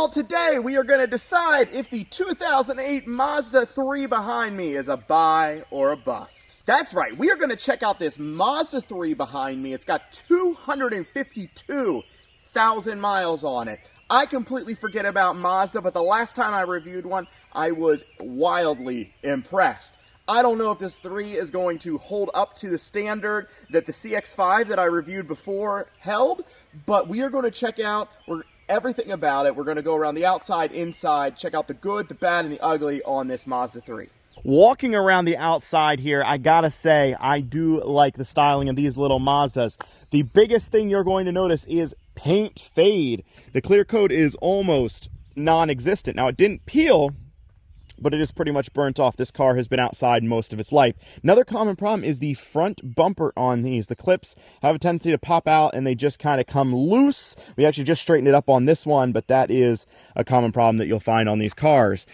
y'all, today we are going to decide if the 2008 Mazda 3 behind me is a buy or a bust. That's right, we are going to check out this Mazda 3 behind me. It's got 252,000 miles on it. I completely forget about Mazda, but the last time I reviewed one, I was wildly impressed. I don't know if this 3 is going to hold up to the standard that the CX-5 that I reviewed before held, but we are going to check out everything about it. We're going to go around the outside, inside, check out the good, the bad, and the ugly on this Mazda 3. Walking around the outside here, I gotta say, I do like the styling of these little Mazdas. The biggest thing you're going to notice is paint fade. The clear coat is almost non-existent. Now, it didn't peel, but it is pretty much burnt off. This car has been outside most of its life. Another common problem is the front bumper on these. The clips have a tendency to pop out and they just kind of come loose. We actually just straightened it up on this one, but that is a common problem that you'll find on these cars.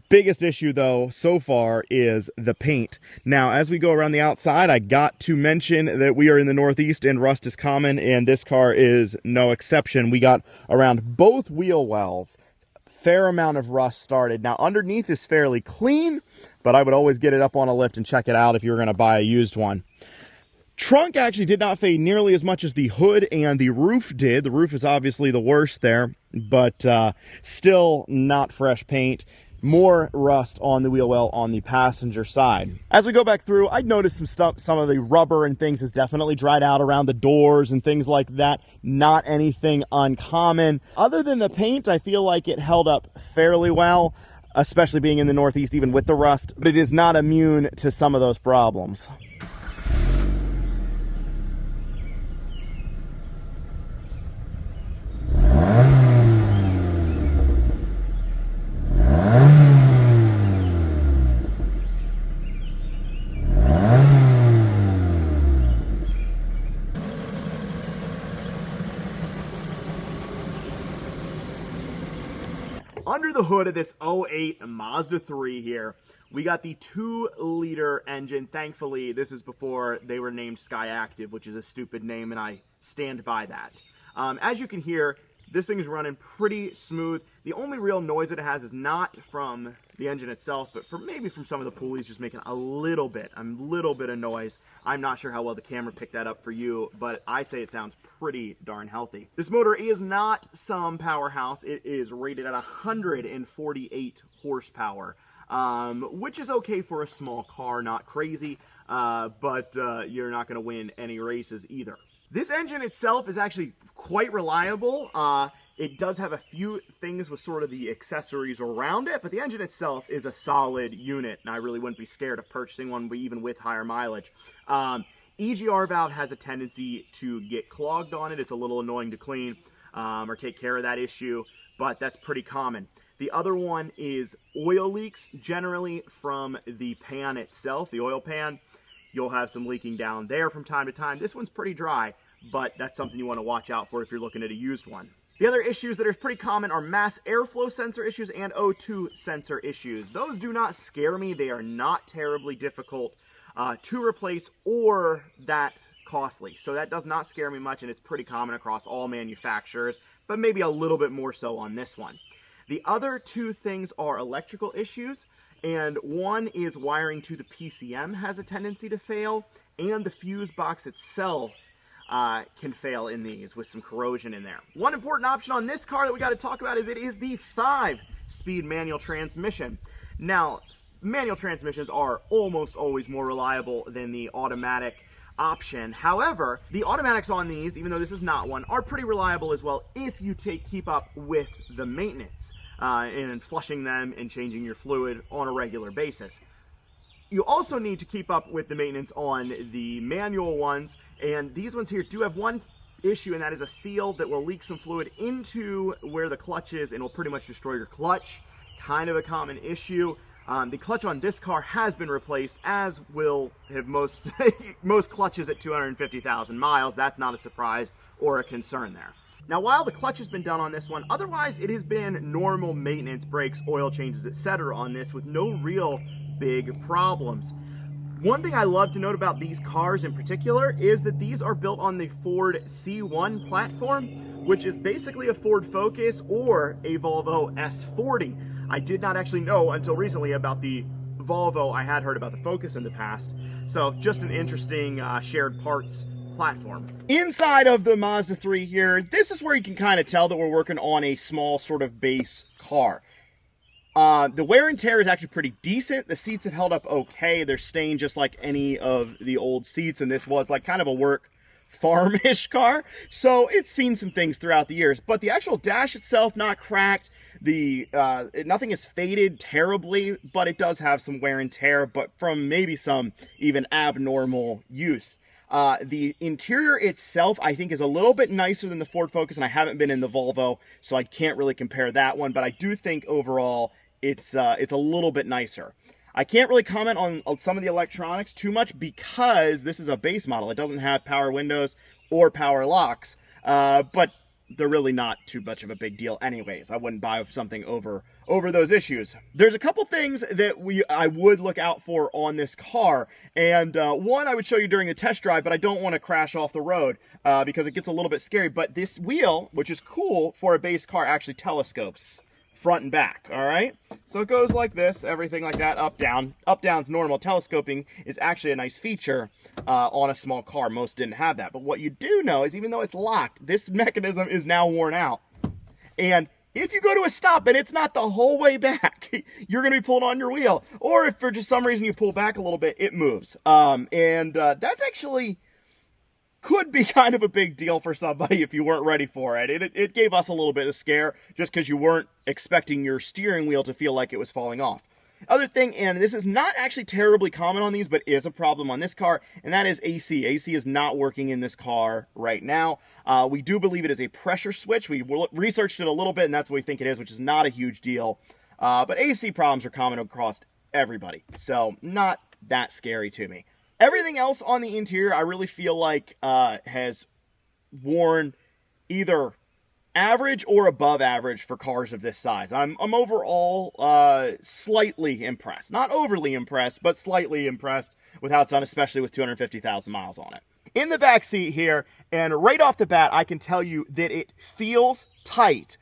Biggest issue though so far is the paint. Now, as we go around the outside, I got to mention that we are in the Northeast and rust is common, and this car is no exception. We got around both wheel wells fair amount of rust started. Now, underneath is fairly clean, but I would always get it up on a lift and check it out if you were going to buy a used one. Trunk actually did not fade nearly as much as the hood and the roof did. The roof is obviously the worst there, but still not fresh paint. More rust on the wheel well on the passenger side. As we go back through, I noticed some of the rubber and things has definitely dried out around the doors and things like that. Not anything uncommon. Other than the paint, I feel like it held up fairly well, especially being in the Northeast, even with the rust, but it is not immune to some of those problems. Under the hood of this 08 Mazda 3 here, we got the 2-liter engine. Thankfully, this is before they were named Sky Active, which is a stupid name, and I stand by that. As you can hear, this thing is running pretty smooth. The only real noise that it has is not from the engine itself, but maybe from some of the pulleys just making a little bit of noise. I'm not sure how well the camera picked that up for you, but I say it sounds pretty darn healthy. This motor is not some powerhouse. It is rated at 148 horsepower, which is okay for a small car, not crazy, but you're not going to win any races either. This engine itself is actually quite reliable. It does have a few things with sort of the accessories around it, but the engine itself is a solid unit, and I really wouldn't be scared of purchasing one, even with higher mileage. EGR valve has a tendency to get clogged on it. It's a little annoying to clean or take care of that issue, but that's pretty common. The other one is oil leaks, generally from the pan itself, the oil pan. You'll have some leaking down there from time to time. This one's pretty dry, but that's something you want to watch out for if you're looking at a used one. The other issues that are pretty common are mass airflow sensor issues and O2 sensor issues. Those do not scare me. They are not terribly difficult to replace or that costly. So that does not scare me much, and it's pretty common across all manufacturers, but maybe a little bit more so on this one. The other two things are electrical issues, and one is wiring to the PCM has a tendency to fail, and the fuse box itself can fail in these with some corrosion in there. One important option on this car that we got to talk about is it is the 5-speed manual transmission. Now, manual transmissions are almost always more reliable than the automatic option. However, the automatics on these, even though this is not one, are pretty reliable as well if you keep up with the maintenance and flushing them and changing your fluid on a regular basis. You also need to keep up with the maintenance on the manual ones, and these ones here do have one issue, and that is a seal that will leak some fluid into where the clutch is and will pretty much destroy your clutch. Kind of a common issue. The clutch on this car has been replaced, as will have most clutches at 250,000 miles. That's not a surprise or a concern there. Now, while the clutch has been done on this one, otherwise it has been normal maintenance, brakes, oil changes, etc. on this with no real big problems. One thing I love to note about these cars in particular is that these are built on the Ford C1 platform, which is basically a Ford Focus or a Volvo S40. I did not actually know until recently about the Volvo. I had heard about the Focus in the past. So just an interesting shared parts platform. Inside of the Mazda 3 here, this is where you can kind of tell that we're working on a small sort of base car. The wear and tear is actually pretty decent. The seats have held up okay. They're staying just like any of the old seats, and this was like kind of a work farm-ish car, so it's seen some things throughout the years. But the actual dash itself, not cracked. Nothing is faded terribly, but it does have some wear and tear, but from maybe some even abnormal use. The interior itself, I think, is a little bit nicer than the Ford Focus, and I haven't been in the Volvo, so I can't really compare that one, but I do think overall it's a little bit nicer. I can't really comment on some of the electronics too much because this is a base model. It doesn't have power windows or power locks, but they're really not too much of a big deal anyways. I wouldn't buy something over those issues. There's a couple things that I would look out for on this car, and one I would show you during the test drive, but I don't want to crash off the road because it gets a little bit scary. But this wheel, which is cool for a base car, actually telescopes front and back. All right, so it goes like this, everything like that, up down. Up down's normal. Telescoping is actually a nice feature on a small car. Most didn't have that, but what you do know is even though it's locked, this mechanism is now worn out, and if you go to a stop and it's not the whole way back, you're going to be pulling on your wheel, or if for just some reason you pull back a little bit, it moves. That's actually could be kind of a big deal for somebody if you weren't ready for it. It gave us a little bit of scare just because you weren't expecting your steering wheel to feel like it was falling off. Other thing, and this is not actually terribly common on these, but is a problem on this car, and that is AC. AC is not working in this car right now. We do believe it is a pressure switch. We researched it a little bit, and that's what we think it is, which is not a huge deal. But AC problems are common across everybody, so not that scary to me. Everything else on the interior, I really feel like has worn either average or above average for cars of this size. I'm overall slightly impressed. Not overly impressed, but slightly impressed with how it's done, especially with 250,000 miles on it. In the back seat here, and right off the bat, I can tell you that it feels tight,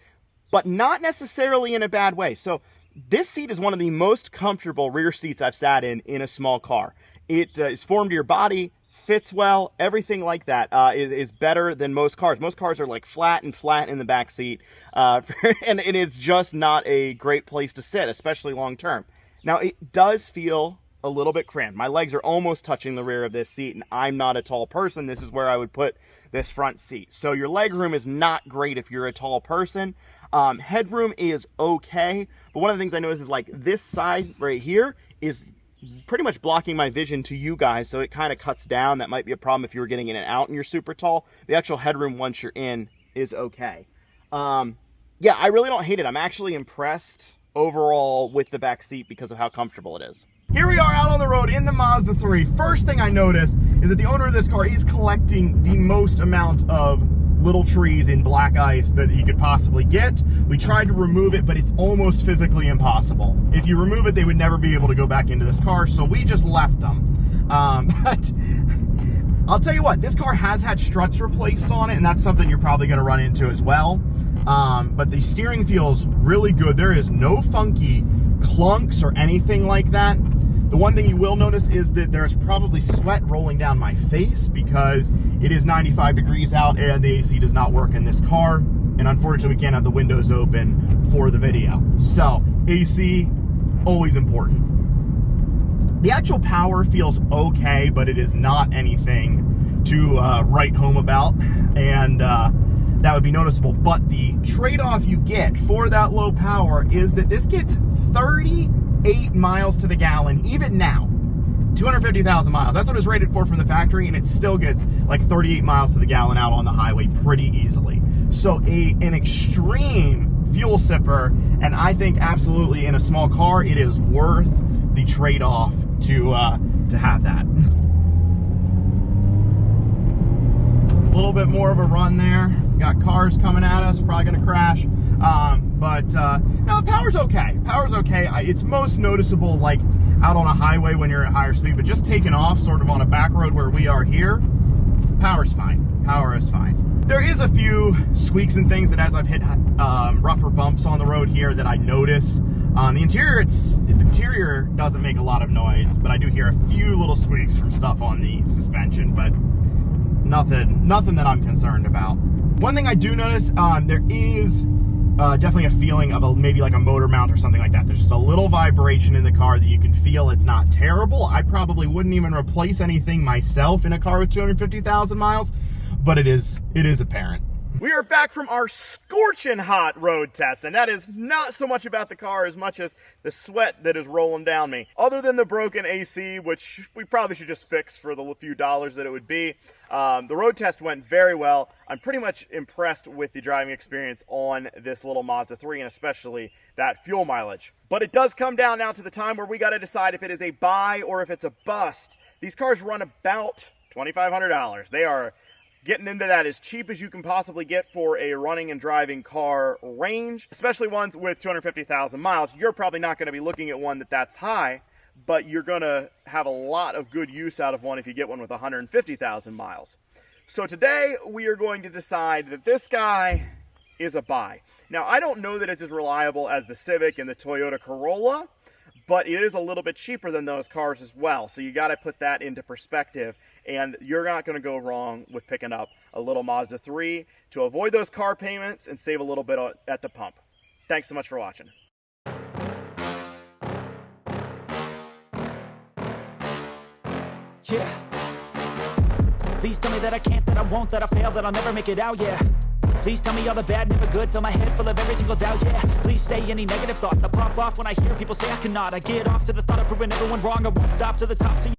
but not necessarily in a bad way. So this seat is one of the most comfortable rear seats I've sat in a small car. It is formed to your body, fits well, everything like that is better than most cars. Most cars are like flat in the back seat, and it's just not a great place to sit, especially long term. Now, it does feel a little bit cramped. My legs are almost touching the rear of this seat, and I'm not a tall person. This is where I would put this front seat. So your leg room is not great if you're a tall person. Headroom is okay, but one of the things I noticed is like this side right here is pretty much blocking my vision to you guys, so it kind of cuts down. That might be a problem if you were getting in and out and you're super tall. The actual headroom once you're in is okay. Yeah, I really don't hate it. I'm actually impressed overall with the back seat because of how comfortable it is. Here we are out on the road in the Mazda 3. First thing I notice is that the owner of this car is collecting the most amount of little trees in black ice that he could possibly get. We tried to remove it, but it's almost physically impossible. If you remove it, they would never be able to go back into this car, so we just left them. But I'll tell you what, this car has had struts replaced on it, and that's something you're probably going to run into as well. But the steering feels really good. There is no funky clunks or anything like that. The one thing you will notice is that there's probably sweat rolling down my face because it is 95 degrees out and the AC does not work in this car. And unfortunately, we can't have the windows open for the video. So, AC, always important. The actual power feels okay, but it is not anything to write home about. And that would be noticeable. But the trade-off you get for that low power is that this gets 38 miles to the gallon, even now. 250,000 miles. That's what it's rated for from the factory, and it still gets like 38 miles to the gallon out on the highway pretty easily. So an extreme fuel sipper, and I think absolutely in a small car, it is worth the trade-off to have that. A little bit more of a run there. Got cars coming at us, probably gonna crash. No, the power's okay. Power's okay. It's most noticeable like out on a highway when you're at higher speed, but just taking off sort of on a back road where we are here, power's fine. Power is fine. There is a few squeaks and things that as I've hit rougher bumps on the road here that I notice. The interior doesn't make a lot of noise, but I do hear a few little squeaks from stuff on the suspension, but nothing that I'm concerned about. One thing I do notice, there is definitely a feeling of maybe like a motor mount or something like that. There's just a little vibration in the car that you can feel. It's not terrible. I probably wouldn't even replace anything myself in a car with 250,000 miles, but it is apparent. We are back from our scorching hot road test, and that is not so much about the car as much as the sweat that is rolling down me. Other than the broken AC, which we probably should just fix for the few dollars that it would be, the road test went very well. I'm pretty much impressed with the driving experience on this little Mazda 3, and especially that fuel mileage. But it does come down now to the time where we got to decide if it is a buy or if it's a bust. These cars run about $2,500. They are getting into that as cheap as you can possibly get for a running and driving car range, especially ones with 250,000 miles. You're probably not going to be looking at one that's high, but you're going to have a lot of good use out of one if you get one with 150,000 miles. So today we are going to decide that this guy is a buy. Now, I don't know that it's as reliable as the Civic and the Toyota Corolla, but it is a little bit cheaper than those cars as well. So you got to put that into perspective, and you're not going to go wrong with picking up a little Mazda 3 to avoid those car payments and save a little bit at the pump. Thanks so much for watching. Yeah. Please tell me that I can't, that I won't, that I fail, that I'll never make it out, yeah. Please tell me all the bad, never good, fill my head full of every single doubt, yeah. Please say any negative thoughts, I pop off when I hear people say I cannot. I get off to the thought of proving everyone wrong, I won't stop to the top, so